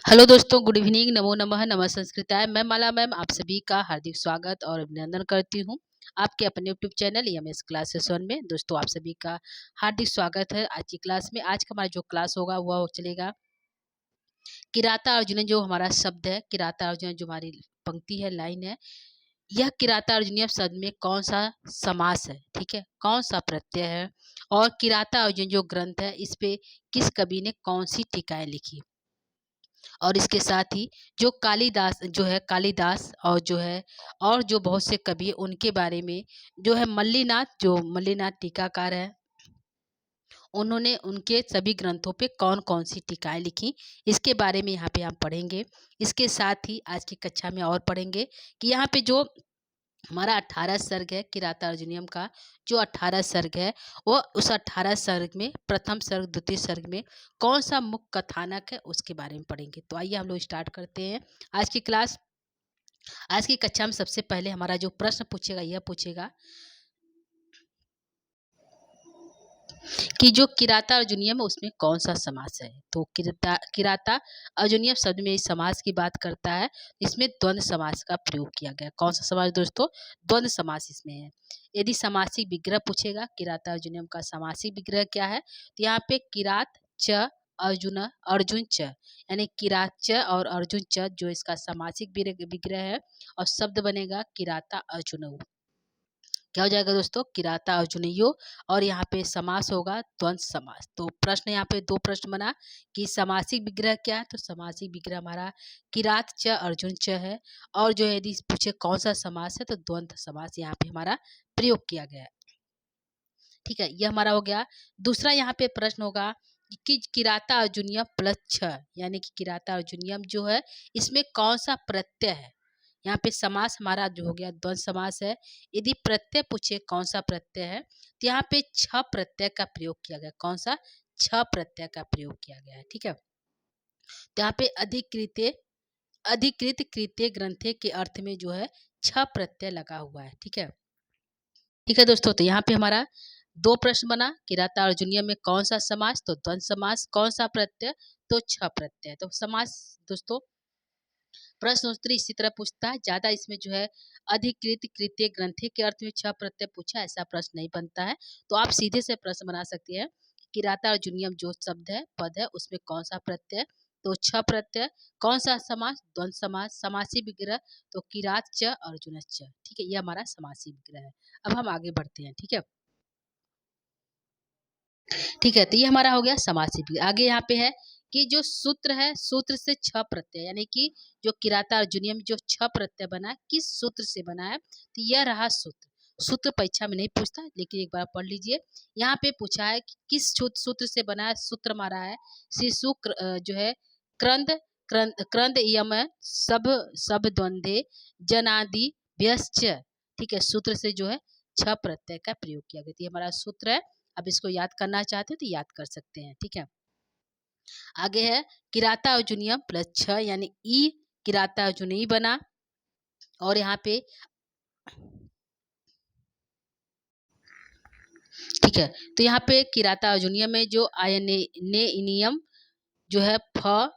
Hello दोस्तों, good evening, नमो नमः, नमः संस्कृताय। मैं माला मैम आप सभी का हार्दिक स्वागत और अभिनंदन करती हूँ आपके अपने YouTube channel EMS classes one में। दोस्तों, आप सभी का हार्दिक स्वागत है आज की क्लास में। आज का हमारा जो क्लास होगा वह चलेगा किराता अर्जुन, जो हमारा शब्द है किराता अर्जुन, जो हमारी पंक्ति है, लाइन है। यह किराता अर्जुनीय शब्द में कौन सा समास है, ठीक है, कौन सा प्रत्यय है, और किराता अर्जुन जो ग्रंथ है इस पे किस कवि ने कौन सी टीकाएं लिखी। और इसके साथ ही जो कालिदास जो है, कालिदास और जो है और जो बहुत से कवि हैं, उनके बारे में जो है मल्लीनाथ, जो मल्लीनाथ टीकाकार है, उन्होंने उनके सभी ग्रंथों पे कौन कौन सी टीकाएं लिखी, इसके बारे में यहाँ पे हम पढ़ेंगे। इसके साथ ही आज की कक्षा में और पढ़ेंगे कि यहाँ पे जो हमारा 18 सर्ग है किराता अर्जुनियम का, जो 18 सर्ग है वो उस 18 सर्ग में प्रथम सर्ग द्वितीय सर्ग में कौन सा मुख्य कथानक है उसके बारे में पढ़ेंगे। तो आइए हम लोग स्टार्ट करते हैं आज की क्लास। आज की कक्षा में सबसे पहले हमारा जो प्रश्न पूछेगा यह पूछेगा कि जो किराता अर्जुनियम है उसमें कौन सा समास है। तो किराता अर्जुनियम शब्द में इस समास की बात करता है, इसमें द्वंद्व समास का प्रयोग किया गया। कौन सा समास दोस्तों? द्वंद्व समास इसमें है। यदि समासिक विग्रह पूछेगा किराता अर्जुनियम का समासिक विग्रह क्या है, तो यहाँ पे किरात च अर्जुन अर्जुन च, यानी किरात च और अर्जुन च जो इसका समासिक विग्रह है, और शब्द बनेगा किराता अर्जुन। क्या हो जाएगा दोस्तों? किराता अर्जुनयो। और यहाँ पे समास होगा द्वंद्व समास। तो प्रश्न यहाँ पे दो प्रश्न बना कि समासिक विग्रह क्या है, तो समासिक विग्रह हमारा किरात च अर्जुन च है। और जो यदि पूछे कौन सा समास है, तो द्वंद्व समास यहाँ पे हमारा प्रयोग किया गया है। ठीक है, ये हमारा हो गया। दूसरा यहाँ पे प्रश्न होगा कि किराता अर्जुनियम प्लस छ, यानी कि किराता अर्जुनियम जो है इसमें कौन सा प्रत्यय है। यहाँ पे समास हमारा जो हो गया द्वंद्व समास है। यदि प्रत्यय पूछे कौन सा प्रत्यय है, तो यहाँ पे छ प्रत्यय का प्रयोग किया गया। कौन सा? छ प्रत्यय का प्रयोग किया गया है। ठीक है, तो यहाँ पे अधिकृत कृत्य ग्रंथे के अर्थ में जो है छ प्रत्यय लगा हुआ है। ठीक है दोस्तों, तो यहाँ पे हमारा दो प्रश्न बना। किराता अर्जुनियम में कौन सा समास, तो द्वंद्व समास। कौन सा प्रत्यय, तो छ प्रत्यय। तो समास दोस्तों प्रश्न उत्तरी इसी तरह पूछता है। ज्यादा इसमें जो है अधिकृत कृत्य ग्रंथि के अर्थ में छ प्रत्यय पूछा, ऐसा प्रश्न नहीं बनता है। तो आप सीधे से प्रश्न बना सकते हैं किराता अर्जुनियम जो शब्द है, पद है, उसमें कौन सा प्रत्यय, तो छ प्रत्यय। कौन सा समास, द्वंद्व समास। समासी विग्रह तो किरात च अर्जुन च। ठीक है, ये हमारा समासी विग्रह है। अब हम आगे बढ़ते हैं। ठीक है, तो ये हमारा हो गया समासी विग्रह। आगे यहाँ पे है कि जो सूत्र है, सूत्र से छ प्रत्यय, यानी कि जो किराता अर्जुनियम जो छ प्रत्यय बना है किस सूत्र से बना है, तो यह रहा सूत्र। सूत्र परीक्षा में नहीं पूछता, लेकिन एक बार पढ़ लीजिए। यहाँ पे पूछा है कि किस सूत्र से बना है। सूत्र हमारा है शिशु जो है क्रंद क्रंद यम सब सब द्वंद्वे जनादि व्यश्च। ठीक है, सूत्र से जो है छ प्रत्यय का प्रयोग किया गया। तो ये हमारा सूत्र है। अब इसको याद करना चाहते हो तो याद कर सकते हैं। ठीक है, आगे है किराता अर्जुनियम प्लस छ, यानी ई किराता अर्जुनी बना। और यहाँ पे ठीक है, तो यहाँ पे किराता अर्जुनियम में जो आयने ने नियम जो है फ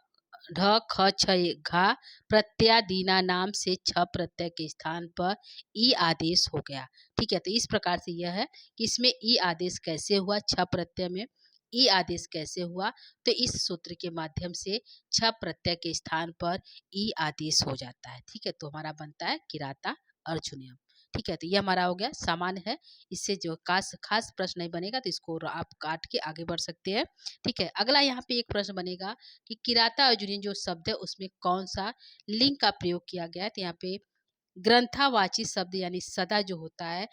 ढ ख छ घा प्रत्यादीना नाम से छ प्रत्यय के स्थान पर ई आदेश हो गया। ठीक है, तो इस प्रकार से यह है कि इसमें ई आदेश कैसे हुआ, छ प्रत्यय में ई आदेश कैसे हुआ, तो इस सूत्र के माध्यम से छ प्रत्यय के स्थान पर ई आदेश हो जाता है। ठीक है, तो हमारा बनता है किराता अर्जुनियम। ठीक है, तो ये हमारा हो गया, सामान्य है। इससे जो खास प्रश्न नहीं बनेगा, तो इसको आप काट के आगे बढ़ सकते हैं। ठीक है, अगला यहाँ पे एक प्रश्न बनेगा कि किराता अर्जुनियम जो शब्द है उसमें कौन सा लिंग का प्रयोग किया गया है। तो यहाँ पे ग्रंथावाची शब्द यानी सदा जो होता है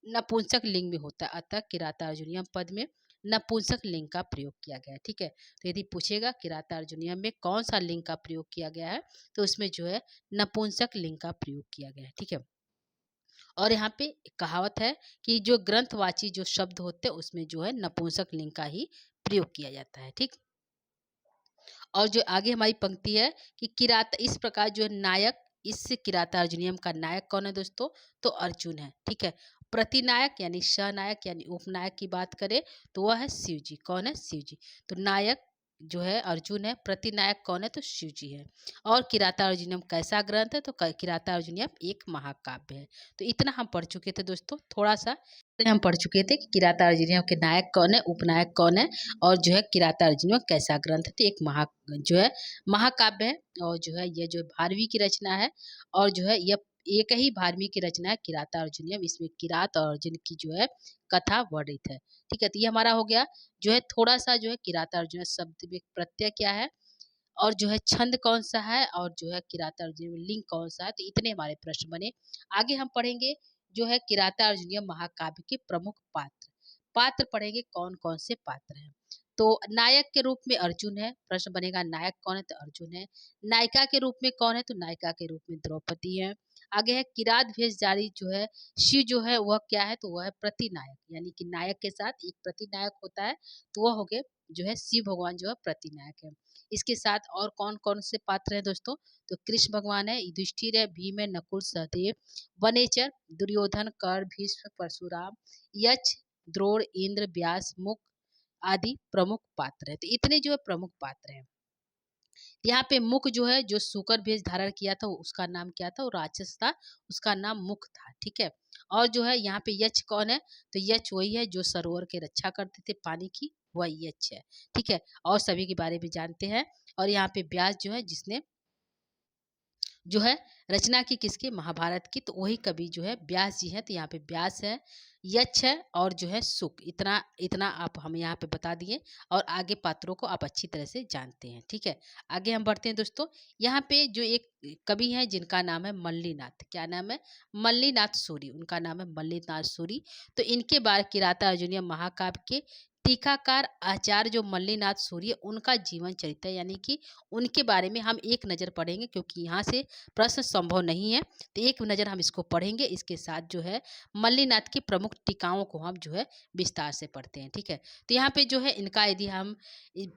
नपुंसक लिंग में होता है, अतः किराता अर्जुनियम पद में नपुंसक लिंग का प्रयोग किया गया है। ठीक है, तो यदि पूछेगा किराता अर्जुनियम में कौन सा लिंग का प्रयोग किया गया है, तो उसमें जो है नपुंसक लिंग का प्रयोग किया गया है। ठीक है, और यहाँ पे कहावत है कि जो ग्रंथवाची जो शब्द होते हैं उसमें जो है नपुंसक लिंग का ही प्रयोग किया जाता है। ठीक, और जो आगे हमारी पंक्ति है कि किराता इस प्रकार जो नायक, इस किराता अर्जुनियम का नायक कौन है दोस्तों, तो अर्जुन है। ठीक है, प्रतिनायक यानी सहनायक यानी उपनायक की बात करें तो वह है शिव जी। कौन है? शिव जी। तो नायक जो है अर्जुन है, प्रतिनायक कौन है तो शिव जी है। और किराता अर्जुनियम कैसा ग्रंथ है तो किराता अर्जुनियम एक महाकाव्य है। तो इतना हम पढ़ चुके थे दोस्तों, थोड़ा सा हम पढ़ चुके थे कि किराता अर्जुनियम के नायक कौन है, उपनायक कौन है, और जो है किराता अर्जुनियम कैसा ग्रंथ है। तो एक जो है महाकाव्य है, और जो है ये जो भारवी की रचना है, और जो है यह एक ही भारवी की रचना है किराता अर्जुनियम। इसमें किरात और अर्जुन की जो है कथा वर्णित है। ठीक है, तो ये हमारा हो गया जो है थोड़ा सा जो है किराता अर्जुन शब्द में प्रत्यय क्या है, और जो है छंद कौन सा है, और जो है किराता अर्जुन में लिंग कौन सा है। तो इतने हमारे प्रश्न बने। आगे हम पढ़ेंगे जो है किराता अर्जुनीय महाकाव्य के प्रमुख पात्र। पात्र पढ़ेंगे कौन कौन से पात्र हैं। तो नायक के रूप में अर्जुन है, प्रश्न बनेगा नायक कौन है तो अर्जुन है। नायिका के रूप में कौन है तो नायिका के रूप में द्रौपदी है। आगे है किरात भेष जारी जो है शिव जो है वह क्या है तो वह है प्रतिनायक, यानी कि नायक के साथ एक प्रतिनायक होता है, तो वह हो गए जो है शिव भगवान जो है प्रतिनायक है। इसके साथ और कौन कौन से पात्र हैं दोस्तों, तो कृष्ण भगवान है, युधिष्ठिर है, भीम है, नकुल सहदेव, वनेचर, दुर्योधन, कर्ण, भीष्म, परशुराम, यक्ष, द्रोण, इंद्र, व्यास, मुक आदि प्रमुख पात्र है। तो इतने जो है प्रमुख पात्र हैं। यहाँ पे मुक जो है जो सूकर भेष धारण किया था उसका नाम क्या था, वो राक्षस था, उसका नाम मुक था। ठीक है, और जो है यहाँ पे यक्ष कौन है तो यक्ष वही है जो सरोवर की रक्षा करते थे पानी की, वह यक्ष है। ठीक है, और सभी के बारे में जानते हैं। और यहाँ पे व्यास जो है जिसने जो है रचना की किसकी, महाभारत की, तो वही कवि जो है व्यास जी हैं। तो यहाँ पे व्यास है, यक्ष है, और जो है सुक। इतना इतना आप हम यहाँ पे बता दिए, और आगे पात्रों को आप अच्छी तरह से जानते हैं। ठीक है, आगे हम बढ़ते हैं दोस्तों। यहाँ पे जो एक कवि हैं जिनका नाम है मल्लीनाथ, क्या नाम है, मल्लीनाथ सूरी, उनका नाम है मल्लीनाथ सूरी। तो इनके बारे किराता अर्जुनीय महाकाव्य के टीकाकार आचार्य जो मल्लीनाथ सूरी उनका जीवन चरित्र, यानी कि उनके बारे में हम एक नज़र पढ़ेंगे, क्योंकि यहाँ से प्रश्न संभव नहीं है, तो एक नज़र हम इसको पढ़ेंगे। इसके साथ जो है मल्लीनाथ की प्रमुख टीकाओं को हम जो है विस्तार से पढ़ते हैं। ठीक है, तो यहाँ पे जो है इनका यदि हम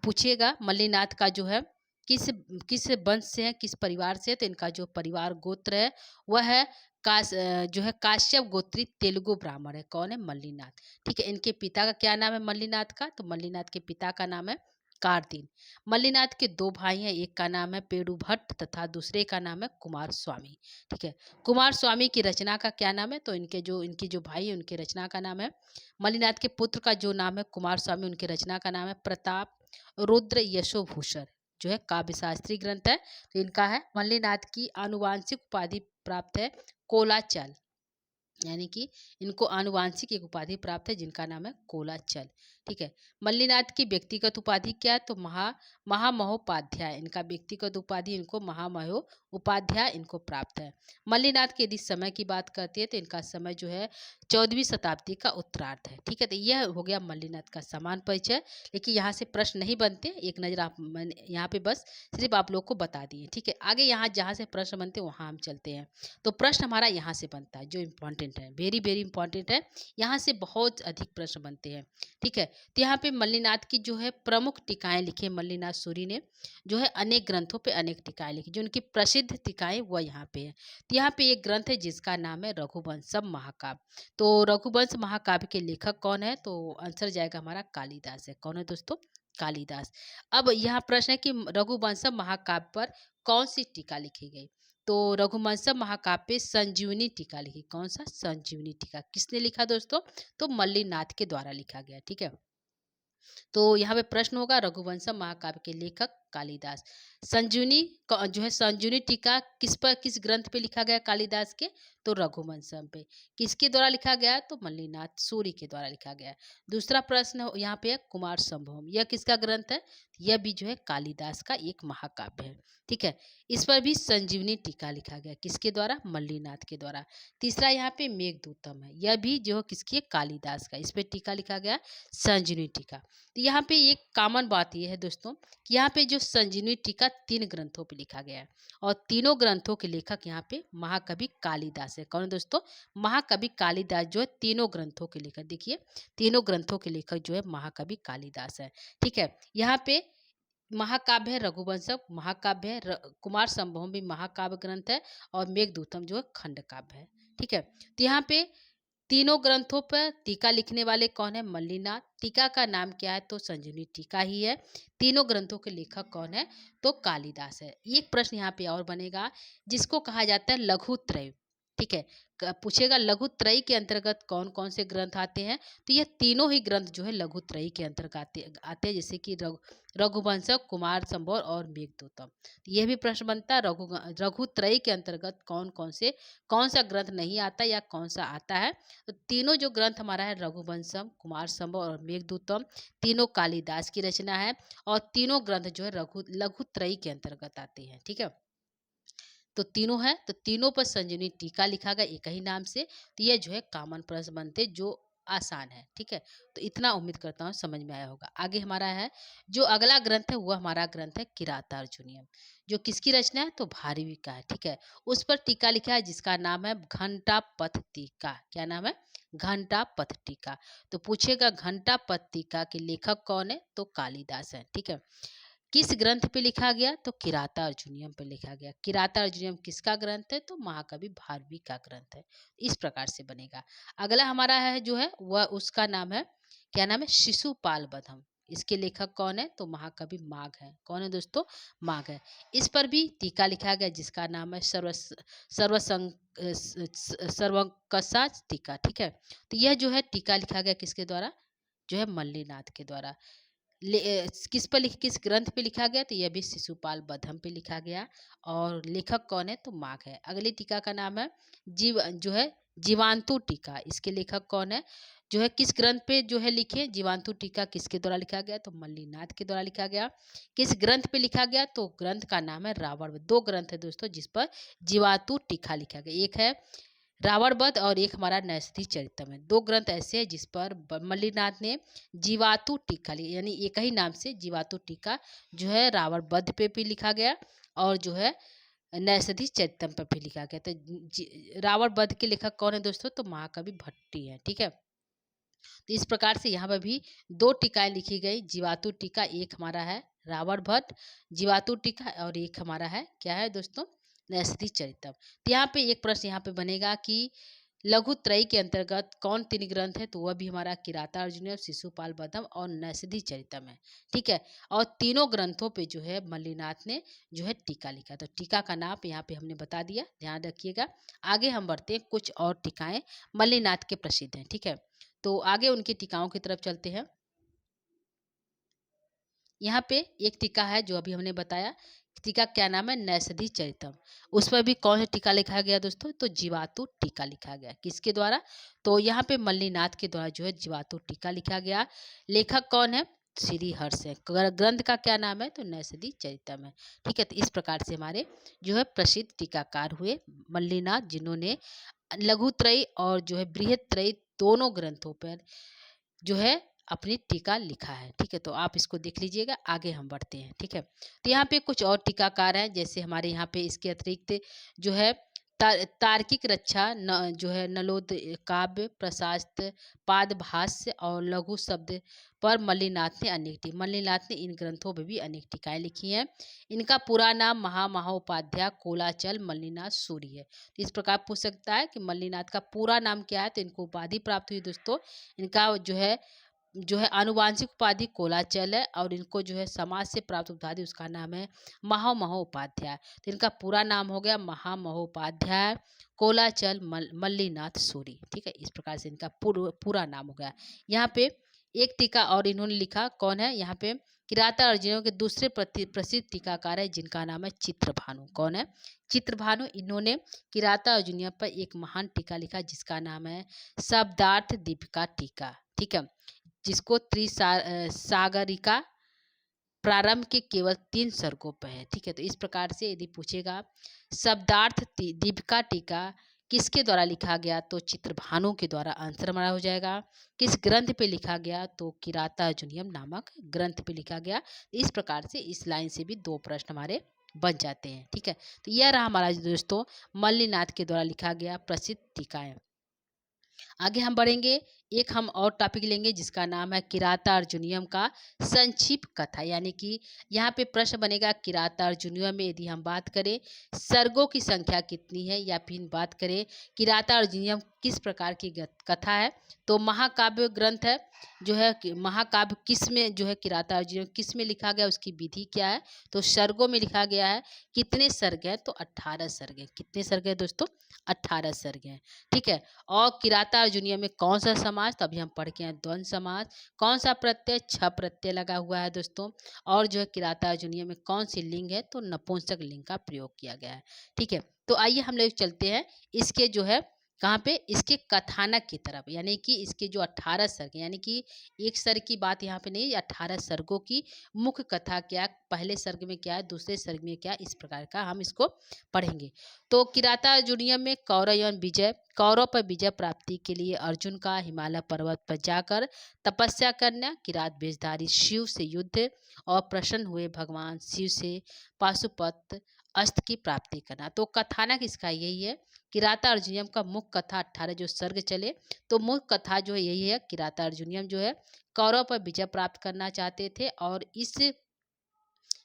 पूछिएगा मल्लीनाथ का जो है किस किस वंश से है, किस परिवार से है, तो इनका जो परिवार गोत्र है वह है जो है काश्यप गोत्री तेलुगु ब्राह्मण है। कौन है, मल्लीनाथ। ठीक है, इनके पिता का क्या नाम है मल्लीनाथ का, तो मल्लीनाथ के पिता का नाम है कार्तिन। मल्लीनाथ के दो भाई हैं, एक का नाम है पेड़ु भट्ट तथा दूसरे का नाम है कुमार स्वामी। ठीक है, कुमार स्वामी की रचना का क्या नाम है, तो इनकी जो भाई है उनके रचना का नाम है, मल्लीनाथ के पुत्र का जो नाम है कुमार स्वामी, उनके रचना का नाम है प्रताप रुद्र यशोभूषण, जो है काव्य शास्त्री ग्रंथ है। तो इनका है मल्लीनाथ की आनुवांशिक उपाधि प्राप्त है कोलाचल, यानी कि इनको आनुवांशिक एक उपाधि प्राप्त है जिनका नाम है कोलाचल। ठीक है, मल्लीनाथ की व्यक्तिगत उपाधि क्या है तो महामहोपाध्याय, इनका व्यक्तिगत उपाधि इनको महामहो उपाध्याय इनको प्राप्त है। मल्लीनाथ के यदि समय की बात करते हैं तो इनका समय जो है 14वीं शताब्दी का उत्तरार्ध है। ठीक है, तो यह हो गया मल्लीनाथ का समान परिचय। लेकिन यहाँ से प्रश्न नहीं बनते, एक नज़र आप यहाँ पे बस सिर्फ आप लोग को बता दिए। ठीक है, आगे यहाँ जहाँ से प्रश्न बनते हैं वहाँ हम चलते हैं। तो प्रश्न हमारा यहाँ से बनता है जो इम्पोर्टेंट है, वेरी वेरी इंपॉर्टेंट है, यहाँ से बहुत अधिक प्रश्न बनते हैं। ठीक है, तो यहाँ पे मल्लीनाथ की जो है प्रमुख टीकाएं लिखी, मल्लीनाथ सूरी ने जो है अनेक ग्रंथों पे अनेक टीकाएं लिखी, जो उनकी प्रसिद्ध टीकाएं वह यहाँ पे है। तो यहाँ पे एक ग्रंथ है जिसका नाम है रघुवंशम महाकाव्य। तो रघुवंश महाकाव्य के लेखक कौन है, तो आंसर जाएगा हमारा कालिदास है। कौन है दोस्तों, कालिदास। अब यहाँ प्रश्न है कि रघुवंशम महाकाव्य पर कौन सी टीका लिखी गई, तो रघुवंशम महाकाव्य पे संजीवनी टीका लिखी। कौन सा, संजीवनी टीका। किसने लिखा दोस्तों, तो मल्लीनाथ के द्वारा लिखा गया। ठीक है, तो यहाँ पे प्रश्न होगा रघुवंशम महाकाव्य के लेखक कालिदास। संजीवनी जो है संजीवनी टीका किस पर, किस ग्रंथ पे लिखा गया कालिदास के, तो रघुवंशम पे। किसके द्वारा लिखा गया, तो मल्लीनाथ सूरी के द्वारा लिखा गया। दूसरा प्रश्न यहाँ पे है कुमार संभवम, यह किसका ग्रंथ है, यह भी जो है कालिदास का एक महाकाव्य है। ठीक है, इस पर भी संजीवनी टीका लिखा गया, किसके द्वारा, मल्लीनाथ के द्वारा। तीसरा यहाँ पे मेघदूतम है, यह भी जो किसकी है, कालिदास का, इस पे टीका लिखा गया संजीवनी टीका। तो यहाँ पे एक कॉमन बात यह है दोस्तों कि यहाँ पे जो संजीवनी टीका 3 ग्रंथों पे लिखा गया है, और तीनों ग्रंथों के लेखक यहाँ पे महाकवि कालिदास है। कौन है दोस्तों, महाकवि कालिदास जो है तीनों ग्रंथों के लेखक, देखिए तीनों ग्रंथों के लेखक जो है महाकवि कालिदास है। ठीक है, यहाँ पे महाकाव्य है रघुवंशम महाकाव्य है, कुमार संभवम भी महाकाव्य ग्रंथ है, और मेघदूतम जो है खंड काव्य है। ठीक है, तो यहाँ पे तीनों ग्रंथों पर टीका लिखने वाले कौन है? मल्लिनाथ। टीका का नाम क्या है? तो संजीवनी टीका ही है। तीनों ग्रंथों के लेखक कौन है? तो कालिदास है। एक प्रश्न यहाँ पे और बनेगा, जिसको कहा जाता है लघुत्रय। ठीक है, पूछेगा लघुत्रयी के अंतर्गत कौन कौन से ग्रंथ आते हैं? तो ये तीनों ही ग्रंथ जो है लघुत्रयी के अंतर्गत आते हैं, जैसे कि रघुवंश, कुमार संभव और मेघदूतम। तो यह भी प्रश्न बनता है, रघुत्रयी के अंतर्गत कौन सा ग्रंथ नहीं आता या कौन सा आता है? तो तीनों जो ग्रंथ हमारा है, रघुवंशम, कुमार संभव और मेघदूतम, तीनों कालिदास की रचना है और तीनों ग्रंथ जो है लघुत्रयी के अंतर्गत आते हैं। ठीक है, तो तीनों है, तो तीनों पर संजीवनी टीका लिखा गया एक ही नाम से। तो ये जो है कॉमन प्रश्न बनते जो आसान है। ठीक है, तो इतना उम्मीद करता हूँ समझ में आया होगा। आगे हमारा है, जो अगला ग्रंथ है वो हमारा ग्रंथ है किरातार्जुनीयम, जो किसकी रचना है? तो भारवी का है। ठीक है, उस पर टीका लिखा है जिसका नाम है घंटा पथ टीका। क्या नाम है? घंटा पथ टीका। तो पूछेगा घंटा पथ टीका के लेखक कौन है? तो कालिदास है। ठीक है, किस ग्रंथ पे लिखा गया? तो किराता अर्जुनियम पे लिखा गया। किराता अर्जुनियम किसका ग्रंथ है? तो महाकवि भारवी का ग्रंथ है। इस प्रकार से बनेगा। अगला हमारा है जो है वह, उसका नाम है, क्या नाम है? शिशुपाल बधम। इसके लेखक कौन है? तो महाकवि माघ है। कौन है दोस्तों? माघ है। इस पर भी टीका लिखा गया जिसका नाम है सर्वंकसा टीका। ठीक है, तो यह जो है टीका लिखा गया किसके द्वारा? जो है मल्लिनाथ के द्वारा। किस ग्रंथ पे लिखा गया? तो यह भी शिशुपाल बधम पे लिखा गया और लेखक कौन है? तो माघ है। अगली टीका का नाम है जीवांतु टीका। इसके लेखक कौन है? जो है किस ग्रंथ पे जो है लिखे? जीवांतु टीका किसके द्वारा लिखा गया? तो मल्लिनाथ के द्वारा लिखा गया। किस ग्रंथ पे लिखा गया? तो ग्रंथ का नाम है रावण। दो ग्रंथ है दोस्तों जिस पर जीवातु टीका लिखा गया, एक है रावण वध और एक हमारा नैषधि चरितम है। दो ग्रंथ ऐसे हैं जिस पर मल्लिनाथ ने जीवातु टीका लिखा, यानी एक ही नाम से जीवातु टीका जो है रावण वध पे भी लिखा गया और जो है नैषधि चरितम पर भी लिखा गया। तो रावण वध के लेखक कौन है दोस्तों? तो महाकवि भट्टी है। ठीक है, तो इस प्रकार से यहाँ पर भी दो टीकाएं लिखी गई। जीवातु टीका एक हमारा है रावण भट्ट जीवातु टीका और एक हमारा है क्या है दोस्तों? नैषधि चरितम। तो यहाँ पे एक प्रश्न यहाँ पे बनेगा कि लघुत्रयी के अंतर्गत कौन तीन ग्रंथ है? तो वह भी हमारा किरातार्जुनीय, शिशुपाल बधम और नैषधि चरितम है। ठीक है, और तीनों ग्रंथों पे जो है मल्लिनाथ ने जो है टीका लिखा। तो टीका का नाम यहाँ पे हमने बता दिया, ध्यान रखिएगा। आगे हम बढ़ते हैं, कुछ और टीकाएं मल्लिनाथ के प्रसिद्ध हैं। ठीक है, तो आगे उनकी टीकाओं की तरफ चलते हैं। यहाँ पे एक टीका है जो अभी हमने बताया, टीका क्या नाम है? नैषधि चरितम। उस पर भी कौन सा टीका लिखा गया दोस्तों? तो जीवातु टीका लिखा गया। किसके द्वारा? तो यहाँ पे मल्लिनाथ के द्वारा जो है जीवातु टीका लिखा गया। लेखक कौन है? श्री हर्ष है। ग्रंथ का क्या नाम है? तो नैषधि चरितम है। ठीक है, तो इस प्रकार से हमारे जो है प्रसिद्ध टीकाकार हुए मल्लिनाथ, जिन्होंने लघुत्रयी और जो है बृहत्त्रयी दोनों ग्रंथों पर जो है अपनी टीका लिखा है। ठीक है, तो आप इसको देख लीजिएगा। आगे हम बढ़ते हैं। ठीक है, तो यहाँ पे कुछ और टीकाकार हैं, जैसे हमारे यहाँ पे इसके अतिरिक्त जो है तार्किक रक्षा जो है नलोद काव्य, प्रशास्त्र, पादभाष्य और लघु शब्द पर मल्लिनाथ ने इन ग्रंथों में भी अनेक टीकाएं लिखी हैं। इनका पूरा नाम महामहोपाध्याय कोलाचल मल्लिनाथ सूरी है। तो इस प्रकार पूछ सकता है कि मल्लिनाथ का पूरा नाम क्या है? तो इनको उपाधि प्राप्त हुई दोस्तों। इनका जो है आनुवांशिक उपाधि कोलाचल है और इनको जो है समाज से प्राप्त उपाधि उसका नाम है महामहोपाध्याय। तो इनका पूरा नाम हो गया महामहोपाध्याय कोलाचल मल्लिनाथ सूरी। ठीक है, इस प्रकार से इनका पूरा नाम हो गया। यहाँ पे एक टीका और इन्होंने लिखा, कौन है? यहाँ पे किराता अर्जुनियों के दूसरे प्रसिद्ध टीकाकार है जिनका नाम है चित्रभानु। कौन है? चित्रभानु। इन्होंने किराता अर्जुनिया पर एक महान टीका लिखा जिसका नाम है शब्दार्थ दीपिका टीका। ठीक है, जिसको त्रिसागरिका प्रारंभ के केवल 3 सर्गों पर है। ठीक है, तो इस प्रकार से यदि पूछेगा शब्दार्थ दीपिका टीका किसके द्वारा लिखा गया? तो चित्रभानु के द्वारा। आंसर हमारा हो जाएगा किस ग्रंथ पे लिखा गया? तो किराता अर्जुनियम नामक ग्रंथ पे लिखा गया। इस प्रकार से इस लाइन से भी 2 प्रश्न हमारे बन जाते हैं। ठीक है, तो यह रहा हमारा दोस्तों मल्लिनाथ के द्वारा लिखा गया प्रसिद्ध टीकाएं। आगे हम बढ़ेंगे, एक हम और टॉपिक लेंगे जिसका नाम है किराता अर्जुनियम का संक्षिप्त कथा। यानी कि यहाँ पे प्रश्न बनेगा किराता अर्जुनियम में यदि हम बात करें सर्गों की संख्या कितनी है, या फिर बात करें किराता अर्जुनियम किस प्रकार की कथा है। तो महाकाव्य ग्रंथ है जो है कि महाकाव्य किस में जो है किराता अर्जुनियम किस में लिखा गया, उसकी विधि क्या है। तो सर्गों में लिखा गया है। कितने सर्ग हैं, तो 18 सर्ग हैं। कितने सर्ग हैं दोस्तों, 18 सर्ग हैं। ठीक है। और किराता अर्जुनियम में कौन सा समाज, तो अभी हम पढ़ के हैं द्वंद्व समाज। कौन सा प्रत्यय, छ प्रत्यय लगा हुआ है दोस्तों। और जो है किराता अर्जुनियम में कौन सी लिंग है, तो नपुंसक लिंग का प्रयोग किया गया है। ठीक है। तो आइए हम लोग चलते हैं इसके जो है कहाँ पे, इसके कथानक की तरफ। यानी कि इसके जो 18 सर्ग, यानी कि एक सर्ग की बात यहाँ पे नहीं, 18 सर्गों की मुख्य कथा क्या, पहले सर्ग में क्या है, दूसरे सर्ग में क्या, इस प्रकार का हम इसको पढ़ेंगे। तो किराता अर्जुनियम में कौरव एवं विजय, कौरव पर विजय प्राप्ति के लिए अर्जुन का हिमालय पर्वत पर जाकर तपस्या करना, किरात वेशधारी शिव से युद्ध और प्रसन्न हुए भगवान शिव से पाशुपत अस्त्र की प्राप्ति करना। तो कथानक इसका यही है। किराता अर्जुनियम का मुख्य कथा 18 जो सर्ग चले, तो मुख्य कथा जो है यही है। किराता अर्जुनियम जो है कौरव पर विजय प्राप्त करना चाहते थे, और इस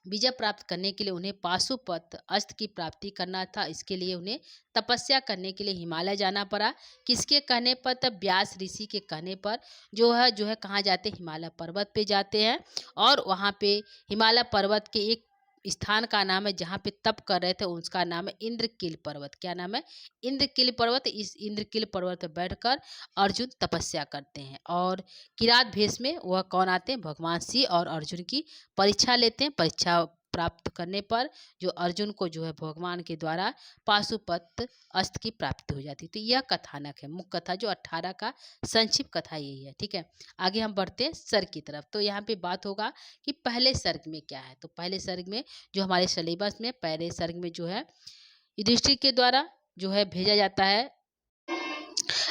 विजय प्राप्त करने के लिए उन्हें पाशुपत अस्त्र की प्राप्ति करना था। इसके लिए उन्हें तपस्या करने के लिए हिमालय जाना पड़ा। किसके कहने पर, तब व्यास ऋषि के कहने पर जो है कहाँ जाते, हिमालय पर्वत पे जाते हैं। और वहाँ पे हिमालय पर्वत के एक स्थान का नाम है जहाँ पे तप कर रहे थे, उसका नाम है इंद्रकील पर्वत। क्या नाम है, इंद्रकील पर्वत। इस इंद्रकील पर्वत पर बैठकर अर्जुन तपस्या करते हैं, और किरात भेष में वह कौन आते हैं, भगवान शिव, और अर्जुन की परीक्षा लेते हैं। परीक्षा प्राप्त करने पर जो अर्जुन को जो है भगवान के द्वारा पाशुपत अस्त्र की प्राप्ति हो जाती है। तो यह कथानक है, मुख्य कथा जो 18 का संक्षिप्त कथा यही है। ठीक है। आगे हम बढ़ते हैं सर्ग की तरफ। तो यहाँ पे बात होगा कि पहले सर्ग में क्या है। तो पहले सर्ग में जो हमारे सिलेबस में पहले सर्ग में जो है युधिष्ठिर के द्वारा जो है भेजा जाता है,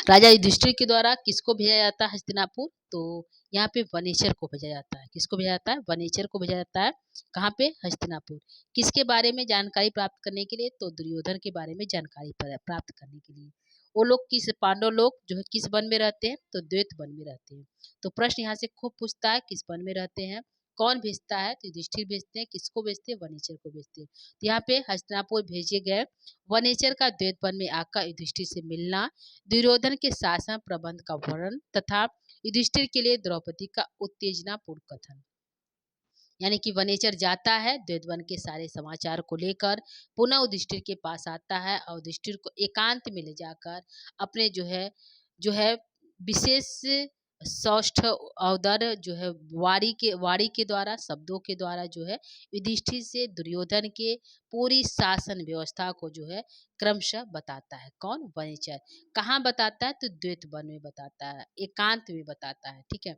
राजा युधिष्ठिर के द्वारा किसको भेजा जाता है, हस्तिनापुर। तो यहाँ पे वनेचर को भेजा जाता है। किसको भेजा जाता है, वनेचर को भेजा जाता है। कहाँ पे, हस्तिनापुर। किसके बारे में जानकारी प्राप्त करने के लिए, तो दुर्योधन के बारे में जानकारी प्राप्त करने के लिए। वो लोग किस, पांडव लोग जो है किस वन में रहते हैं, तो द्वैत वन में रहते हैं। तो प्रश्न यहाँ से खूब पूछता है किस वन में रहते हैं, कौन भेजता है, तो युधिष्ठिर भेजते हैं। किसको भेजते हैं, वनेचर को भेजते हैं। तो यहाँ पे हस्तिनापुर भेजे गए वनेचर का द्वैत वन में आकर युधिष्ठिर से मिलना, दुर्योधन के शासन प्रबंध का वर्णन तथा युधिष्ठिर के लिए द्रौपदी का उत्तेजनापूर्ण कथन। यानी कि वनेचर जाता है द्वैतवन के सारे समाचार को लेकर, पुनः युधिष्ठिर के पास आता है, और युधिष्ठिर को एकांत में ले जाकर अपने जो है विशेष सौष्ठ अवदर जो है वाणी के द्वारा, शब्दों के द्वारा जो है युधिष्ठिर से दुर्योधन के पूरी शासन व्यवस्था को जो है क्रमशः बताता है। कौन, वनेचर। कहाँ बताता है, तो द्वैत वन में बताता है, एकांत में बताता है। ठीक है।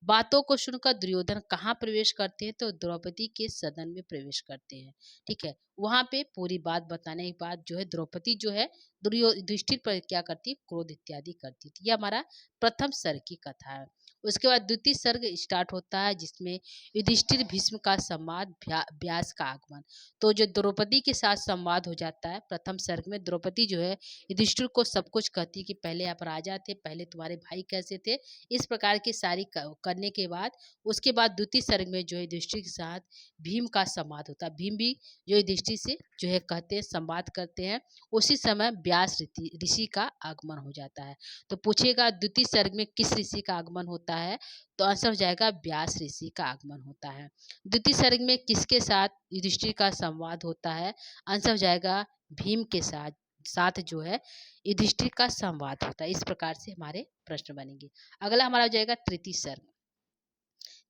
बातों को सुनकर दुर्योधन कहाँ प्रवेश करते हैं, तो द्रौपदी के सदन में प्रवेश करते हैं। ठीक है। वहां पे पूरी बात बताने के बाद जो है द्रौपदी जो है युधिष्ठिर पर क्या करती है, क्रोध इत्यादि करती थी। यह हमारा प्रथम सर्ग की कथा है। उसके बाद द्वितीय सर्ग स्टार्ट होता है जिसमें युधिष्ठिर भीष्म का संवाद, व्यास का आगमन। तो जो द्रौपदी के साथ संवाद हो जाता है प्रथम सर्ग में, द्रौपदी जो है युधिष्ठिर को सब कुछ कहती कि पहले आप राजा थे, पहले तुम्हारे भाई कैसे थे, इस प्रकार की सारी करने के बाद उसके बाद द्वितीय सर्ग में जो है युधिष्ठिर के साथ भीम का संवाद होता है। भीम भी जो युधिष्ठिर से जो है कहते हैं, संवाद करते हैं। उसी समय व्यास ऋषि का आगमन हो जाता है। तो पूछेगा द्वितीय सर्ग में किस ऋषि का आगमन होता है, तो आंसर हो जाएगा व्यास ऋषि का आगमन होता है। द्वितीय सर्ग में किसके साथ युधिष्ठिर का संवाद होता है, आंसर हो जाएगा भीम के साथ साथ जो है युधिष्ठिर का संवाद होता है। इस प्रकार से हमारे प्रश्न बनेंगे। अगला हमारा हो जाएगा तृतीय सर्ग।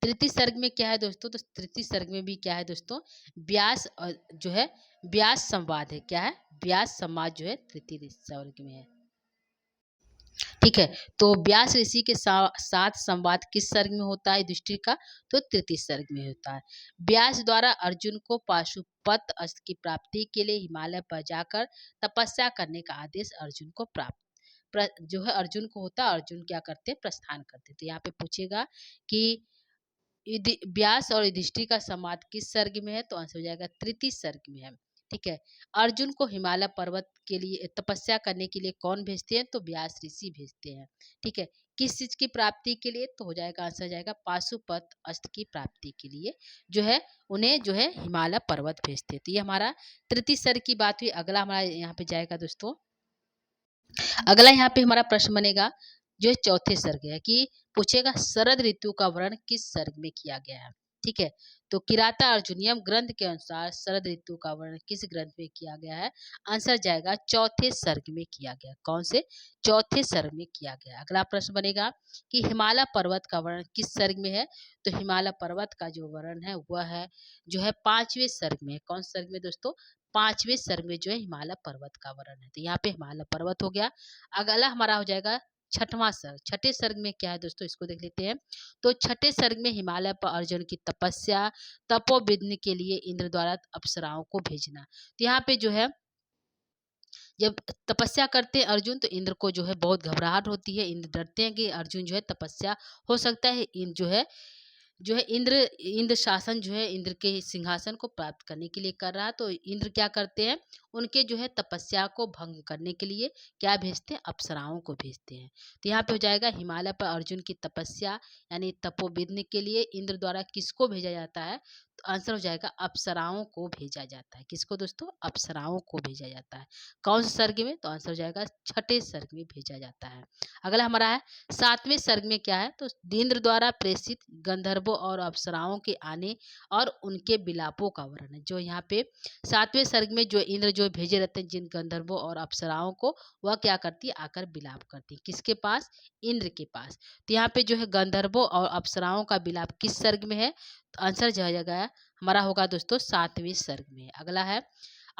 तृतीय सर्ग में क्या है दोस्तों, तो तृतीय सर्ग में भी क्या है दोस्तों, व्यास जो है व्यास संवाद है। क्या है, व्यास संवाद जो है तृतीय सर्ग में है। ठीक है। तो व्यास ऋषि के साथ संवाद किस सर्ग में होता है युधिष्ठिर का, तो तृतीय सर्ग में होता है। व्यास द्वारा अर्जुन को पाशुपत अस्त्र की प्राप्ति के लिए हिमालय पर जाकर तपस्या करने का आदेश अर्जुन को जो है अर्जुन को होता है। अर्जुन क्या करते हैं, प्रस्थान करते। तो यहाँ पे पूछेगा कि व्यास और युधिष्ठिर का संवाद किस सर्ग में है, तो आंसर हो जाएगा तृतीय सर्ग में है। ठीक है। अर्जुन को हिमालय पर्वत के लिए तपस्या करने के लिए कौन भेजते हैं, तो व्यास ऋषि भेजते हैं। ठीक है। किस चीज की प्राप्ति के लिए? तो हो जाएगा आंसर हो जाएगा पाशुपत अस्त्र की प्राप्ति के लिए जो है उन्हें जो है हिमालय पर्वत भेजते। तो ये हमारा तृतीय सर्ग की बात हुई। अगला हमारा यहाँ पे जाएगा दोस्तों, अगला यहाँ पे हमारा प्रश्न बनेगा जो चौथे सर्ग है कि पूछेगा शरद ऋतु का वर्णन किस सर्ग में किया गया है। ठीक है, तो किराता अर्जुनियम ग्रंथ के अनुसार शरद ऋतु का वर्णन किस ग्रंथ में किया गया है? आंसर जाएगा चौथे सर्ग में किया गया। कौन से? चौथे सर्ग में किया गया। अगला प्रश्न बनेगा कि हिमालय पर्वत का वर्णन किस सर्ग में है? तो हिमालय पर्वत का जो वर्णन है वह है जो है पांचवें सर्ग में। कौन सर्ग में दोस्तों? पांचवें सर्ग में जो है हिमालय पर्वत का वर्णन है। तो यहाँ पे हिमालय पर्वत हो गया। अगला हमारा हो जाएगा छठवां सर्ग। छठे सर्ग में क्या है दोस्तों, इसको देख लेते हैं। तो छठे सर्ग में हिमालय पर अर्जुन की तपस्या तपोविद्य के लिए इंद्र द्वारा अप्सराओं को भेजना। तो यहाँ पे जो है जब तपस्या करते हैं अर्जुन तो इंद्र को जो है बहुत घबराहट होती है। इंद्र डरते हैं कि अर्जुन जो है तपस्या हो सकता है जो है इंद्र शासन जो है इंद्र के सिंहासन को प्राप्त करने के लिए कर रहा। तो इंद्र क्या करते हैं, उनके जो है तपस्या को भंग करने के लिए क्या भेजते हैं? अप्सराओं को भेजते हैं। तो यहाँ पे हो जाएगा हिमालय पर अर्जुन की तपस्या यानी तपोविद्य के लिए इंद्र द्वारा किसको भेजा जाता है? तो आंसर हो जाएगा अप्सराओं को भेजा जाता है। किसको दोस्तों? अप्सराओं को भेजा जाता है। कौन से सर्ग में? तो आंसर हो जाएगा छठे सर्ग में भेजा जाता है। अगला हमारा है सातवें सर्ग में क्या है? तो इंद्र द्वारा प्रेषित गंधर्वों और अप्सराओं के आने और उनके विलापों का वर्णन है। जो यहाँ पे सातवें सर्ग में जो इंद्र जो भेजे रहते हैं जिन गंधर्वों और अप्सराओं को, वह क्या करती है? आकर विलाप करती है। किसके पास? इंद्र के पास। तो यहाँ पे जो है गंधर्वों और अप्सराओं का विलाप किस सर्ग में है? तो आंसर जो है हमारा होगा दोस्तों सातवें सर्ग में। अगला है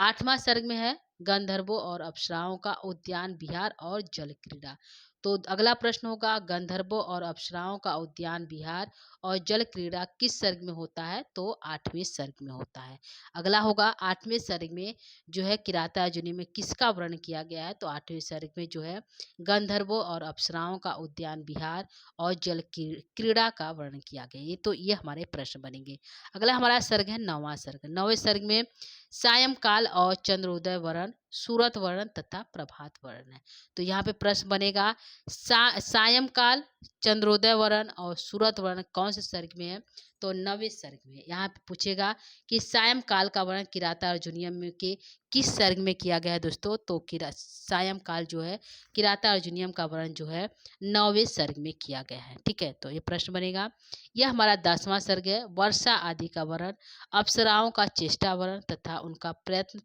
आठवां सर्ग में है गंधर्वों और अप्सराओं का उद्यान विहार और जल क्रीड़ा। तो अगला प्रश्न होगा गंधर्वों और अप्सराओं का उद्यान विहार और जल क्रीड़ा किस सर्ग में होता है? तो आठवें सर्ग में होता है। अगला होगा आठवें सर्ग में जो है किराता अर्जुनी में किसका वर्णन किया गया है? तो आठवें सर्ग में जो है गंधर्वों और अप्सराओं का उद्यान विहार और जल क्रीड़ा का वर्णन किया गया। ये हमारे प्रश्न बनेंगे। अगला हमारा सर्ग है नौवां सर्ग। नौवें सर्ग में सायंकाल और चंद्रोदय वर्णन, सूरत वर्णन तथा प्रभात वर्णन है। तो यहाँ पे प्रश्न बनेगा सायंकाल, चंद्रोदय वर्णन और सूरत वर्णन कौन से सर्ग में है? तो नवे सर्ग में। यहाँ पे पूछेगा कि सायंकाल का वर्णन किराता अर्जुनियम में के किस सर्ग में किया गया है दोस्तों? तो सायंकाल जो है किराता अर्जुनियम का वर्णन जो है नौवे सर्ग में किया गया है। ठीक है, तो ये प्रश्न बनेगा। यह हमारा 10वां सर्ग है। वर्षा आदि का वर्णन, अप्सराओं का चेष्टा वर्णन तथा उनका प्रयत्न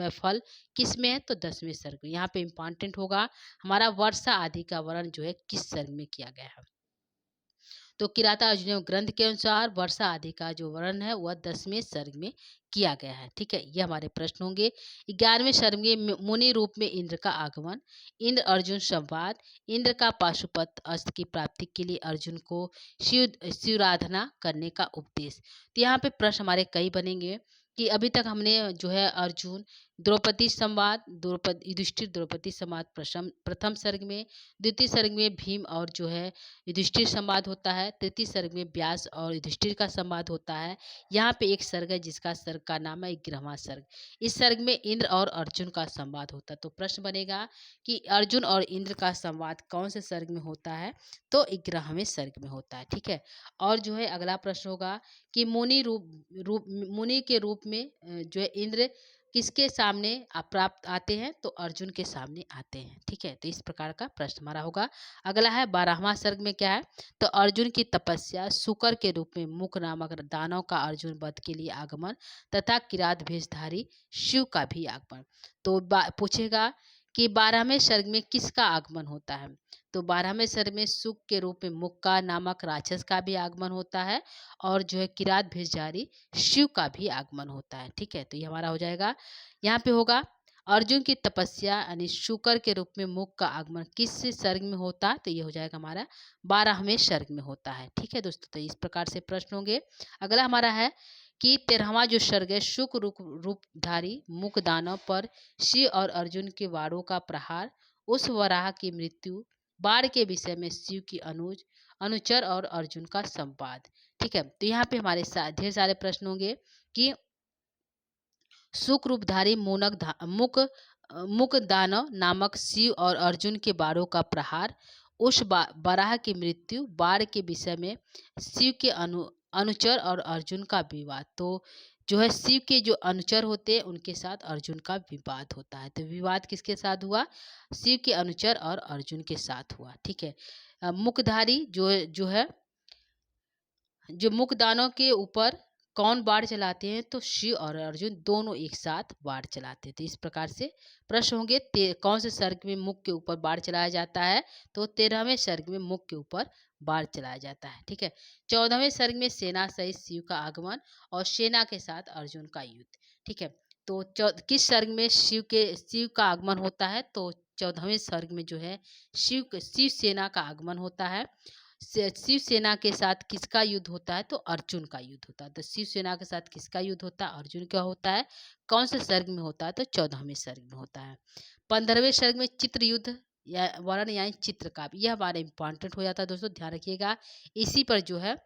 विफल किस में है? तो 10वें सर्ग में। यहाँ पे इम्पॉर्टेंट होगा हमारा वर्षा आदि का वर्णन जो है किस सर्ग में किया गया है? तो किराता अर्जुन ग्रंथ के अनुसार वर्षा आदि का जो वर्णन है वह 10वें सर्ग में किया गया है। ठीक है, ये हमारे प्रश्न होंगे। 11वें सर्ग में मुनि रूप में इंद्र का आगमन, इंद्र अर्जुन संवाद, इंद्र का पाशुपत अस्त्र की प्राप्ति के लिए अर्जुन को शिवराधना करने का उपदेश। तो यहाँ पे प्रश्न हमारे कई बनेंगे कि अभी तक हमने जो है अर्जुन द्रौपदी संवाद, युधिष्ठिर द्रौपदी संवाद प्रथम सर्ग में, द्वितीय सर्ग में भीम और जो है युधिष्ठिर संवाद होता है, तृतीय सर्ग में व्यास और युधिष्ठिर का संवाद होता है। यहाँ पे एक सर्ग है जिसका सर्ग का नाम है 11वां सर्ग। इस सर्ग में इंद्र और अर्जुन का संवाद होता है। तो प्रश्न बनेगा कि अर्जुन और इंद्र का संवाद कौन से सर्ग में होता है? तो 11वें सर्ग में होता है। ठीक है, और जो है अगला प्रश्न होगा कि मुनि के रूप में जो है इंद्र किसके सामने प्राप्त आते हैं? तो अर्जुन के सामने आते हैं। ठीक है, तो इस प्रकार का प्रश्न हमारा होगा। अगला है 12वां सर्ग में क्या है? तो अर्जुन की तपस्या, शुकर के रूप में मुख नामक दानव का अर्जुन वध के लिए आगमन तथा किरात भेषधारी शिव का भी आगमन। तो पूछेगा कि 12वें सर्ग में किसका आगमन होता है? तो 12वें सर्ग में सुख के रूप में मुक्का नामक राक्षस का भी आगमन होता है और जो है किरात भेषधारी शिव का भी आगमन होता है। ठीक है, तो ये हमारा हो जाएगा। यहाँ पे होगा अर्जुन की तपस्या यानी शुकर के रूप में मुख का आगमन किस सर्ग में होता है? तो ये हो जाएगा हमारा 12वें सर्ग में होता है। ठीक है दोस्तों, तो इस प्रकार से प्रश्न होंगे। अगला हमारा है कि 13वां जो सर्ग है शुक रूपधारी मुख दानव पर शिव और अर्जुन के वारों का प्रहार, उस वराह की मृत्यु, बाढ़ के विषय में शिव की अनुचर और अर्जुन का संवाद। ठीक है, तो यहाँ पे हमारे ढेर सारे प्रश्न होंगे कि सुख रूपधारी मुक दानव नामक शिव और अर्जुन के बारों का प्रहार, उस बराह की मृत्यु, बाढ़ के विषय में शिव के अनुचर और अर्जुन का विवाद। तो जो है शिव के जो अनुचर होते हैं उनके साथ अर्जुन का विवाद होता है। तो विवाद किसके साथ हुआ? शिव के अनुचर और अर्जुन के साथ हुआ। ठीक है। मुखधारी जो है जो मुखदानों के ऊपर कौन बाढ़ चलाते हैं? तो शिव और अर्जुन दोनों एक साथ बाढ़ चलाते हैं। तो इस प्रकार से प्रश्न होंगे। कौन से सर्ग में मुख के ऊपर बाढ़ चलाया जाता है? तो 13वें सर्ग में मुख के ऊपर बाढ़ चलाया जाता है। ठीक है। 14वें सर्ग में सेना सहित शिव का आगमन और सेना के साथ अर्जुन का युद्ध। ठीक है। तो किस सर्ग में शिव का आगमन होता है? तो 14वें सर्ग में जो है शिव सेना का आगमन होता है। शिव सेना के साथ किसका युद्ध होता है? तो अर्जुन का युद्ध होता है। तो शिव सेना के साथ किसका युद्ध होता है? अर्जुन का होता है। कौन से सर्ग में होता है? तो 14वें सर्ग में होता है। 15वें सर्ग में चित्र युद्ध या वर्ण यानी चित्रकाव्य, यह हमारे इंपॉर्टेंट हो जाता है दोस्तों, ध्यान रखिएगा। इसी पर जो है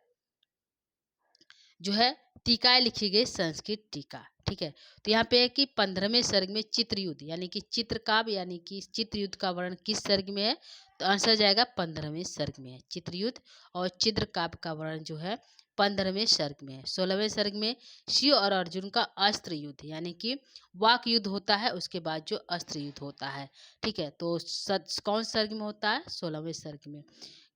टीकाएं लिखी गई, संस्कृत टीका। ठीक है। तो यहाँ पे है कि 15वें सर्ग में चित्र युद्ध यानी कि चित्रकाव्य यानी कि चित्र युद्ध का वर्णन किस सर्ग में है? तो आंसर जाएगा 15वें सर्ग में है। चित्र युद्ध और चित्रकाव्य का वर्णन जो है 15वें सर्ग में है। 16वें सर्ग में शिव और अर्जुन का अस्त्र युद्ध यानी कि वाक युद्ध होता है, उसके बाद जो अस्त्र युद्ध होता है। ठीक है। तो कौन सर्ग में होता है? 16वें सर्ग में।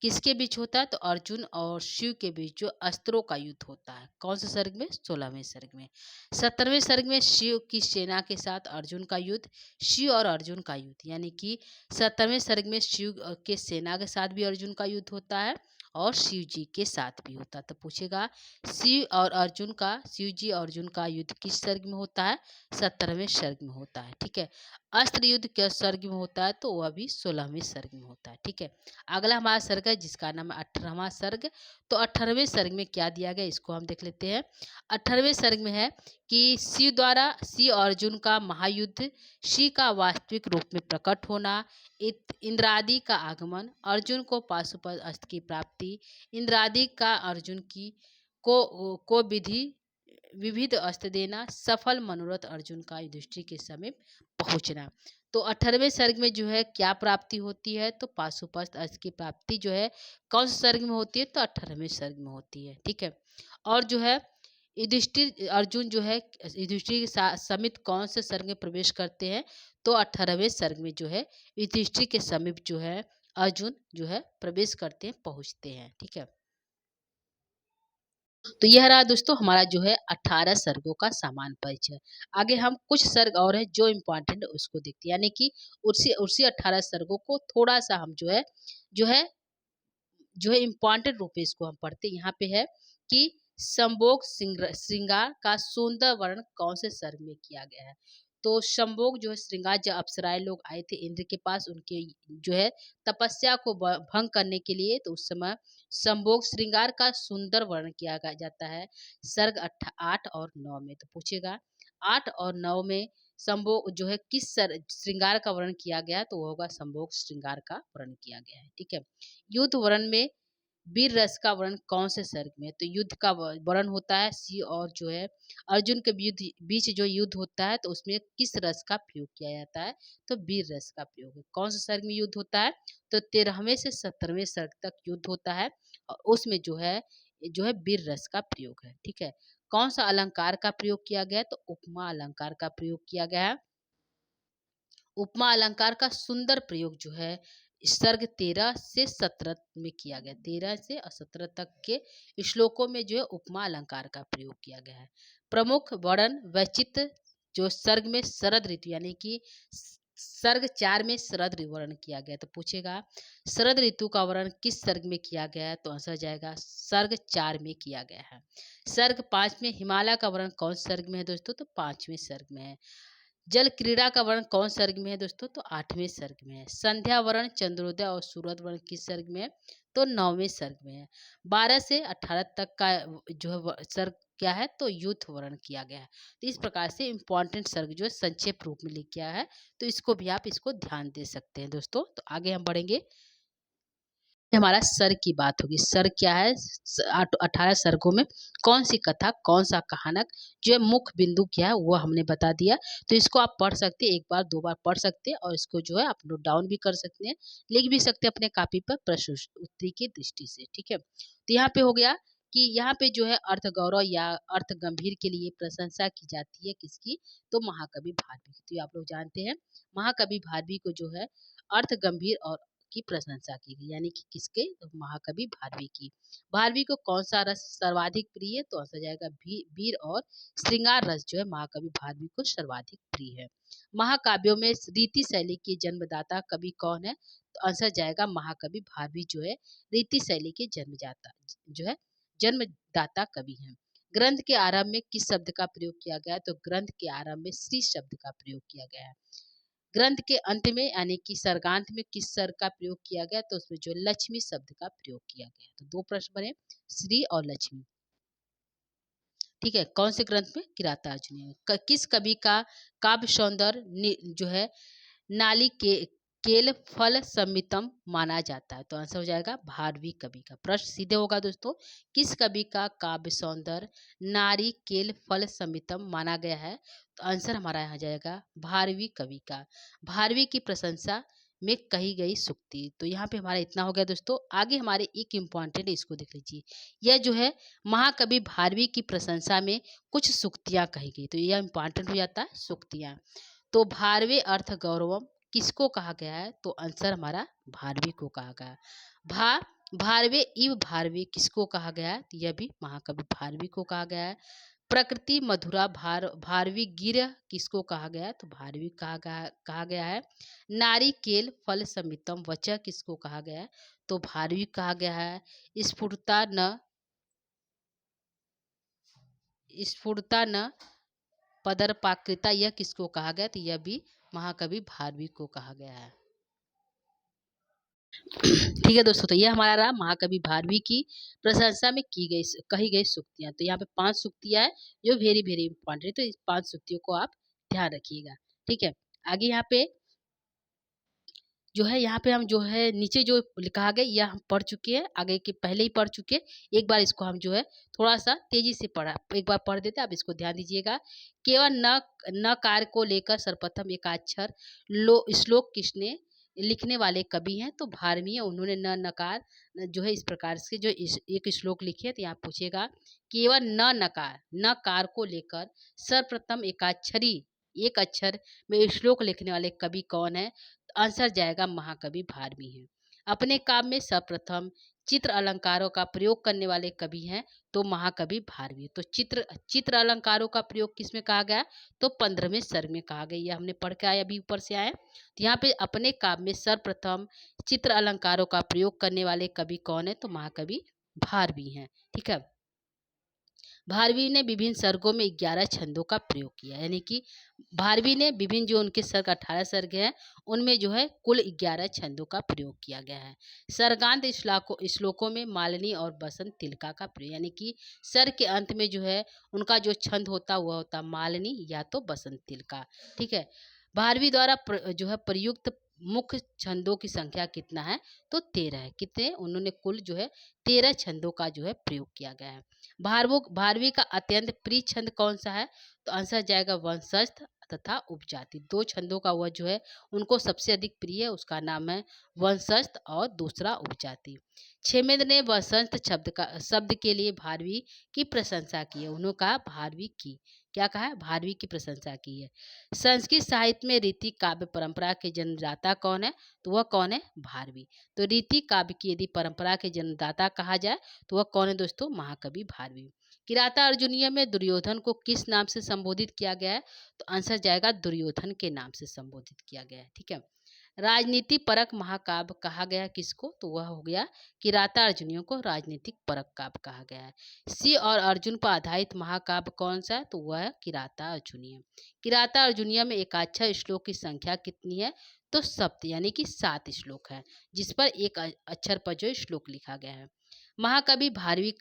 किसके बीच होता है? तो अर्जुन और शिव के बीच जो अस्त्रों का युद्ध होता है। कौन से सर्ग में? 16वें सर्ग में। 17वें सर्ग में शिव की सेना के साथ अर्जुन का युद्ध, शिव और अर्जुन का युद्ध यानी कि 17वें सर्ग में शिव के सेना के साथ भी अर्जुन का युद्ध होता है और शिव जी के साथ भी होता है। तो पूछेगा शिव जी और अर्जुन का युद्ध किस सर्ग में होता है? 17वें सर्ग में होता है। ठीक है। अस्त्र युद्ध किस सर्ग में होता है? तो वह भी 16वें सर्ग में होता है। ठीक है। अगला हमारा सर्ग है जिसका नाम है 18वां सर्ग। तो 18वें सर्ग में क्या दिया गया इसको हम देख लेते हैं। 18वें सर्ग में है कि शिव द्वारा शिव अर्जुन का महायुद्ध, शिव का वास्तविक रूप में प्रकट होना, इंद्रादि का आगमन, अर्जुन को पाशुपत अस्त्र की प्राप्ति, इंद्रादि का अर्जुन की को विविध अस्त्र देना, सफल मनोरथ अर्जुन का युधिष्ठिर के समीप पहुंचना। तो 18वें सर्ग में जो है क्या प्राप्ति होती है? तो पाशुपत अस्त्र की प्राप्ति जो है कौन से सर्ग में होती है? तो 18वें सर्ग में होती है। ठीक है। और जो है युधिष्ठिर अर्जुन जो है युधिष्ठिर के समित कौन से सर्ग में प्रवेश करते हैं? तो 18वें सर्ग में जो है युधिष्ठिर के समीप जो है अर्जुन जो है प्रवेश करते हैं, पहुंचते हैं। ठीक है। तो यह रहा दोस्तों हमारा जो है 18 सर्गों का सामान्य परिचय। आगे हम कुछ सर्ग और है जो इम्पोर्टेंट है उसको देखते हैं, यानी कि उसी उसी 18 सर्गों को थोड़ा सा हम जो है इम्पोर्टेंट रूप में इसको हम पढ़ते हैं। यहाँ पे है कि संभोग श्रृंगार का सुंदर वर्णन कौन से सर्ग में किया गया है? तो संभोग जो है श्रृंगार, जब अप्सराएं लोग आए थे इंद्र के पास उनके जो है तपस्या को भंग करने के लिए, तो उस समय संभोग श्रृंगार का सुंदर वर्णन किया जाता है सर्ग 8 और 9 में। तो पूछेगा 8 और 9 में संभोग जो है किस श्रृंगार का वर्णन किया गया है? तो वो होगा संभोग श्रृंगार का वर्णन किया गया है। ठीक है। युद्ध वर्णन में वीर रस का वर्णन कौन से सर्ग में? तो युद्ध का वर्णन होता है शिव और जो है अर्जुन के बीच जो युद्ध होता है, तो उसमें किस रस का प्रयोग किया जाता है? तो वीर रस का प्रयोग है। कौन से सर्ग में युद्ध होता है? तो 13वें से 17वें सर्ग तक युद्ध होता है और उसमें जो है वीर रस का प्रयोग है। ठीक है। कौन सा अलंकार का प्रयोग किया गया है? तो उपमा अलंकार का प्रयोग किया गया है। उपमा अलंकार का सुंदर प्रयोग जो है सर्ग 13 से 17 में किया गया। 13 से 17 तक के श्लोकों में जो है उपमा अलंकार का प्रयोग किया गया है। प्रमुख वर्णन वैचित्र जो सर्ग में शरद ऋतु यानी कि सर्ग 4 में शरद ऋतु वर्णन किया गया। तो पूछेगा शरद ऋतु का वर्णन किस सर्ग में किया गया है? तो आंसर जाएगा सर्ग 4 में किया गया है। सर्ग 5 में हिमालय का वर्णन कौन सर्ग में है दोस्तों? तो 5वें सर्ग में है। जल क्रीड़ा का वर्णन कौन सर्ग में है दोस्तों? तो 8वें सर्ग में है। संध्या वर्ण, चंद्रोदय और सूरज वर्ण किस सर्ग में है? तो 9वें सर्ग में है। 12 से 18 तक का जो है सर्ग क्या है? तो युद्ध वर्ण किया गया है। तो इस प्रकार से इम्पोर्टेंट सर्ग जो है संक्षेप रूप में लिख गया है, तो इसको भी आप ध्यान दे सकते हैं दोस्तों। तो आगे हम बढ़ेंगे। हमारा सर की बात होगी। सर क्या है? 18 सर्गों में कौन सी कथा, कौन सा कहानक, जो है मुख्य बिंदु क्या है वो हमने बता दिया। तो इसको आप पढ़ सकते हैं, एक बार दो बार पढ़ सकते हैं और इसको जो है आप नोट डाउन भी कर सकते हैं, लिख भी सकते हैं अपने कॉपी पर प्रश्न उत्तरी की दृष्टि से। ठीक है, तो यहाँ पे हो गया कि यहाँ पे जो है अर्थ गौरव या अर्थ गंभीर के लिए प्रशंसा की जाती है किसकी? तो महाकवि भारवी की। तो ये आप लोग जानते हैं, महाकवि भारवी को जो है अर्थ गंभीर और की प्रशंसा की गई, यानी कि किसके? तो महाकवि भारवी की। भारवी को कौन सा रस सर्वाधिक प्रिय है? तो आंसर जाएगा वीर और श्रृंगार रस जो है महाकवि भारवी को सर्वाधिक प्रिय है। महाकाव्यों में रीति शैली के जन्मदाता कवि कौन है? तो आंसर जाएगा महाकवि भारवी जो है रीति शैली के जन्मदाता जो है जन्मदाता कवि हैं। ग्रंथ के आरंभ में किस शब्द का प्रयोग किया गया है? तो ग्रंथ के आरंभ में श्री शब्द का प्रयोग किया गया है। ग्रंथ के अंत में यानी कि सर्गांत में किस स्वर का प्रयोग किया गया? तो उसमें जो लक्ष्मी शब्द का प्रयोग किया गया। तो दो प्रश्न बने, श्री और लक्ष्मी। ठीक है, कौन से ग्रंथ में? किरातार्जुनीय। किस कवि का काव्य सौंदर्य जो है नाली के केल फल समितम माना जाता है? तो आंसर हो जाएगा भारवी कवि का। प्रश्न सीधे होगा दोस्तों, किस कवि का काव्य सौंदर्य नारी केल फल समितम माना गया है? तो आंसर हमारा यहाँ जाएगा भारवी कवि का। भारवी की प्रशंसा में कही गई सूक्ति। तो यहाँ पे हमारा इतना हो गया दोस्तों। आगे हमारे एक इम्पॉर्टेंट, इसको देख लीजिए। यह जो है महाकवि भारवी की प्रशंसा में कुछ सूक्तियां कही गई। तो यह इम्पॉर्टेंट हो जाता है, सूक्तियां। तो भारवे अर्थ गौरवम किसको कहा गया है? तो आंसर हमारा भारवी को कहा गया है। भारवे इव भारवी किसको कहा गया है? तो यह भी महाकवि भारवी को कहा गया है। प्रकृति मधुरा भारवी गिर किसको कहा गया है? तो भारवी कहा गया है। नारी केल फल समितम वचः किसको कहा गया है? तो भारवी कहा गया है। स्फुरता न पदरपाकृता यह किसको कहा गया? तो यह भी महाकवि भारवी को कहा गया है। ठीक है दोस्तों, तो यह हमारा रहा महाकवि भारवी की प्रशंसा में कही गई सूक्तियां। तो यहाँ पे 5 सूक्तियां है जो वेरी वेरी इंपॉर्टेंट है। तो इस 5 सूक्तियों को आप ध्यान रखिएगा। ठीक है, आगे यहाँ पे जो है, यहाँ पे हम जो है नीचे जो लिखा गया यह हम पढ़ चुके हैं, आगे के पहले ही पढ़ चुके हैं। एक बार इसको हम जो है थोड़ा सा तेजी से पढ़ा, एक बार पढ़ देते हैं, आप इसको ध्यान दीजिएगा। केवल न कार्य को लेकर सर्वप्रथम एकाक्षर श्लोक किसने लिखने वाले कवि हैं? तो भारवी है। उन्होंने न नकार जो है इस प्रकार से जो एक श्लोक लिखे, तो यहाँ पूछेगा केवल न नकार न कार को लेकर सर्वप्रथम एकाक्षरी एक अक्षर में श्लोक लिखने वाले कवि कौन है? आंसर जाएगा महाकवि भारवी हैं। अपने काव्य में सर्वप्रथम चित्र अलंकारों का प्रयोग करने वाले कवि हैं, तो महाकवि भारवी। तो चित्र अलंकारों का प्रयोग किसमें कहा गया? तो 15वें सर्ग में कहा गया। यह हमने पढ़ के आए, अभी ऊपर से आए। तो यहाँ पे अपने काव्य में सर्वप्रथम चित्र अलंकारों का प्रयोग करने वाले कवि कौन है? तो महाकवि भारवी हैं। ठीक है, भारवी ने विभिन्न सर्गों में 11 छंदों का प्रयोग किया, यानी कि भारवी ने विभिन्न जो उनके सर्ग 18 सर्ग हैं उनमें जो है कुल 11 छंदों का प्रयोग किया गया है। सर्गांत श्लोकों में मालिनी और बसंत तिलका का प्रयोग, यानी कि सर्ग के अंत में जो है उनका जो छंद होता वह होता मालिनी या तो बसंत तिलका। ठीक है, भारवी द्वारा जो है प्रयुक्त मुख्य छंदों की संख्या कितना है? तो 13 है। कितने? उन्होंने कुल जो है 13 छंदों का जो है प्रयोग किया गया है। भारवी का अत्यंत प्रिय छंद कौन सा है? तो आंसर जाएगा वंशस्थ तथा उपजाति। 2 छंदों का वह जो है उनको सबसे अधिक प्रिय है, उसका नाम है वंशस्थ और दूसरा उपजाति। क्षेमेंद्र ने वसंत शब्द के लिए भारवी की प्रशंसा की है। उन्होंने कहा भारवी की, क्या कहा है? भारवी की प्रशंसा की है। संस्कृत साहित्य में रीति काव्य परंपरा के जन्मदाता कौन है? तो वह कौन है? भारवी। तो रीति काव्य की यदि परंपरा के जन्मदाता कहा जाए तो वह कौन है दोस्तों? महाकवि भारवी। किराता अर्जुनीय में दुर्योधन को किस नाम से संबोधित किया गया है? तो आंसर जाएगा दुर्योधन के नाम से संबोधित किया गया है। ठीक है, राजनीति परक महाकाव्य कहा गया किसको? तो वह हो गया किराता अर्जुनियों को राजनीतिक परक काव्य कहा गया है। सी और अर्जुन पर आधारित महाकाव्य कौन सा है? तो वह है किराता अर्जुनीय। किराता अर्जुनीय में एकाक्षर श्लोक की संख्या कितनी है? तो सप्त, यानी कि 7 श्लोक है, जिस पर एक अक्षर पर जो श्लोक लिखा गया है। महाकवि भारवी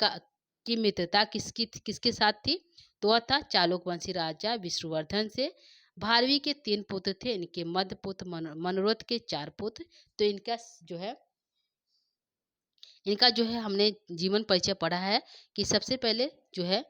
की मित्रता किसके साथ थी? तो वह था चालुकवंशी राजा विष्णुवर्धन से। भारवी के 3 पुत्र थे, इनके मध्य पुत्र मनोरथ के 4 पुत्र। तो इनका जो है इनका जो है हमने जीवन परिचय पढ़ा है कि सबसे पहले जो है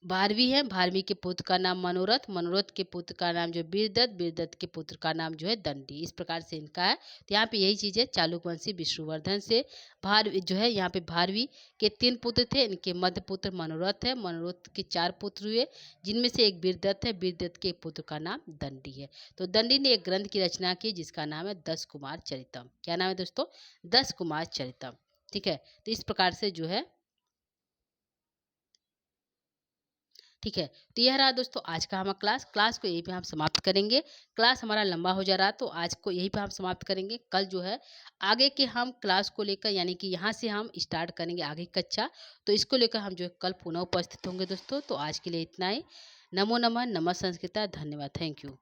भारवी है, भारवी के पुत्र का नाम मनोरथ, मनोरथ के पुत्र का नाम जो बीरदत्त, बीरदत्त के पुत्र का नाम जो है दंडी। इस प्रकार से इनका है। तो यहाँ पे यही चीज़ है, चालुकवंशी विष्णुवर्धन से भारवी जो है, यहाँ पे भारवी के 3 पुत्र थे, इनके मध्य पुत्र मनोरथ है, मनोरथ के 4 पुत्र हुए, जिनमें से एक बीरदत्त है, बीरदत्त के पुत्र का नाम दंडी है। तो दंडी ने एक ग्रंथ की रचना की जिसका नाम है 10 कुमार चरितम। क्या नाम है दोस्तों? 10 कुमार चरितम। ठीक है, तो इस प्रकार से जो है, ठीक है। तो यह रहा दोस्तों आज का हमारा क्लास को यहीं पे हम समाप्त करेंगे। क्लास हमारा लंबा हो जा रहा तो आज को यहीं पे हम समाप्त करेंगे। कल जो है आगे के हम क्लास को लेकर, यानी कि यहाँ से हम स्टार्ट करेंगे आगे की कक्षा। तो इसको लेकर हम जो है कल पुनः उपस्थित होंगे दोस्तों। तो आज के लिए इतना ही। नमो नमः, नमः संस्कृता, धन्यवाद, थैंक यू।